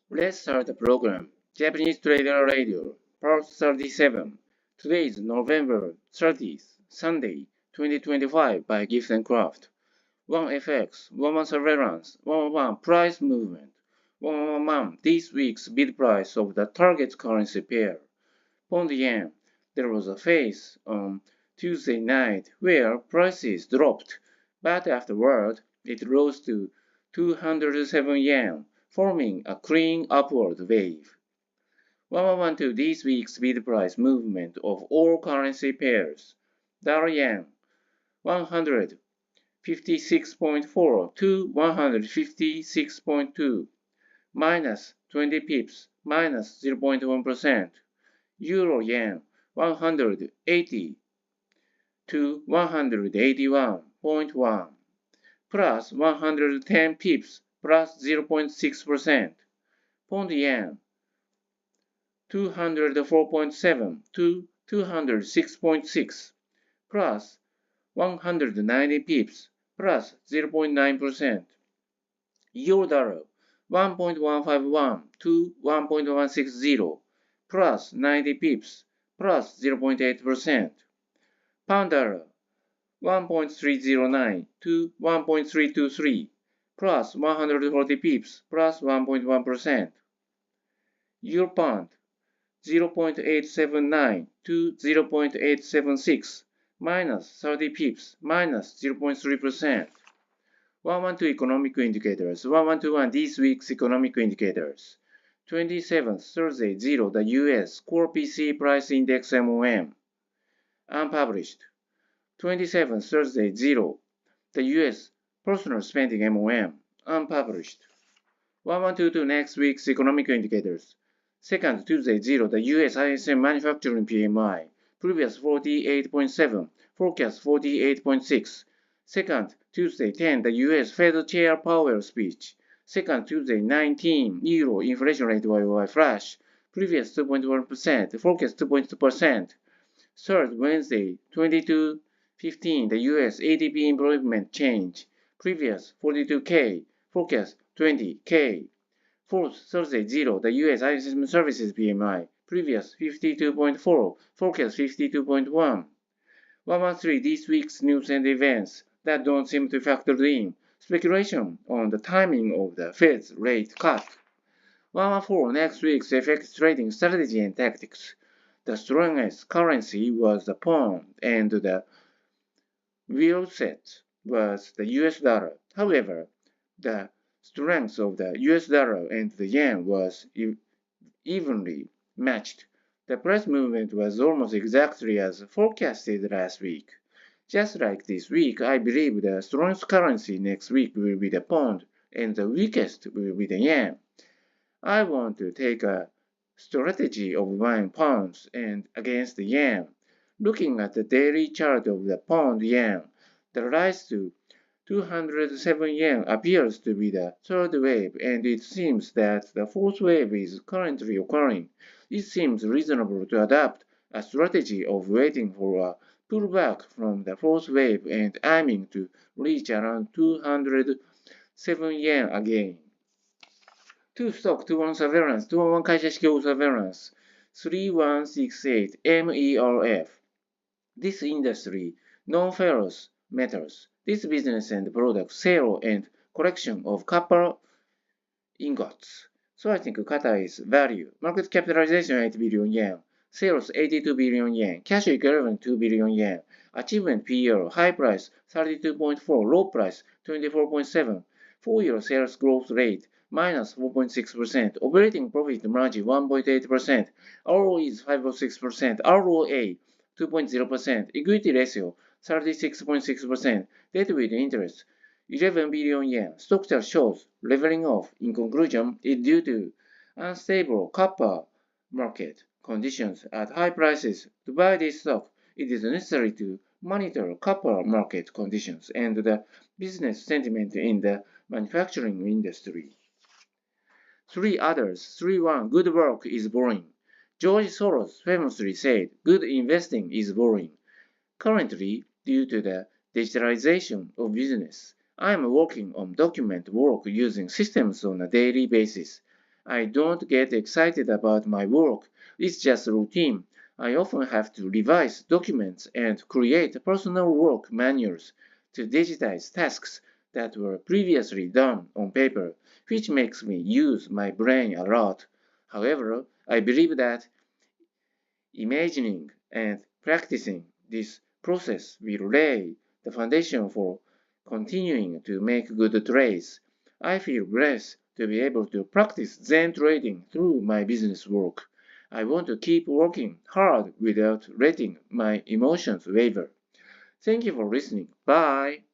Let's start the program. Japanese Trader Radio Part.037. Today is November 30th, Sunday, 2025 by Gift and Craft. 1FX, 1 surveillance, 111 price movement, 111 this week's bid price of the target currency pair. Pound yen. There was a phase on Tuesday night where prices dropped, but afterward it rose to 207 yen, forming a clean upward wave. 112 this week's bid price movement of all currency pairs. Dollar yen 156.4 to 156.2, minus 20 pips, minus 0.1%. Euro yen 180 to 181.1, plus 110 pips, plus 0.6%. Pound yen 204.7 to 206.6, plus 190 pips, plus 0.9%. Euro dollar 1.151 to 1.160, plus 90 pips, plus 0.8%. Pound dollar 1.309 to 1.323, plus 140 pips, plus 1.1%. Euro pound 0.879 to 0.876, minus 30 pips, minus 0.3%. 112 economic indicators. 1121 this week's economic indicators. 27th Thursday 0 the US core PC price index MOM, unpublished. 27th Thursday 0 the US personal spending MOM, unpublished. 1122 next week's economic indicators. Second Tuesday 0 the US ISM manufacturing PMI, previous 48.7, forecast 48.6. Second Tuesday 10 the US Fed Chair Powell speech. Second Tuesday 19 Euro inflation rate YY flash, previous 2.1%, forecast 2.2%. Third Wednesday 22-15 the US ADP employment change, previous 42K, forecast 20K. Fourth Thursday 0 the US ISM services PMI, previous 52.4, forecast 52.1. 113 this week's news and events that don't seem to factor in speculation on the timing of the Fed's rate cut. 114 next week's FX trading strategy and tactics. The strongest currency was the pound and the real set was the US dollar. However, the strength of the US dollar and the yen was evenly matched. The price movement was almost exactly as forecasted last week. Just like this week, I believe the strongest currency next week will be the pound and the weakest will be the yen. I want to take a strategy of buying pounds and against the yen. Looking at the daily chart of the pound yen, the rise to 207 yen appears to be the third wave, and it seems that the fourth wave is currently occurring. It seems reasonable to adopt a strategy of waiting for a pullback from the fourth wave and aiming to reach around 207 yen again. 2 stock 21 surveillance 211会社指標 surveillance 3168 MERF. This industry, non-ferrous metals, this business and product sale and collection of copper ingots. So I think kata is value. Market capitalization 8 billion yen. Sales 82 billion yen. Cash equivalent 2 billion yen. Achievement PL, high price 32.4, low price 24.7. 4-year sales growth rate minus 4.6%. Operating profit margin 1.8%. ROE is 5.6%. ROA 2.0%. Equity ratio 36.6%. Debt with interest 11 billion yen. Stock chart shows leveling off. In conclusion, it's due to unstable copper market conditions at high prices. To buy this stock, it is necessary to monitor copper market conditions and the business sentiment in the manufacturing industry. 3 others. 3-1. Good work is boring. George Soros famously said, good investing is boring. Currently, due to the digitalization of business, I am working on document work using systems on a daily basis. I don't get excited about my work. It's just routine. I often have to revise documents and create personal work manuals to digitize tasks that were previously done on paper, which makes me use my brain a lot. However, I believe that imagining and practicing this process will lay the foundation for continuing to make good trades. I feel blessed to be able to practice Zen trading through my business work. I want to keep working hard without letting my emotions waver. Thank you for listening. Bye.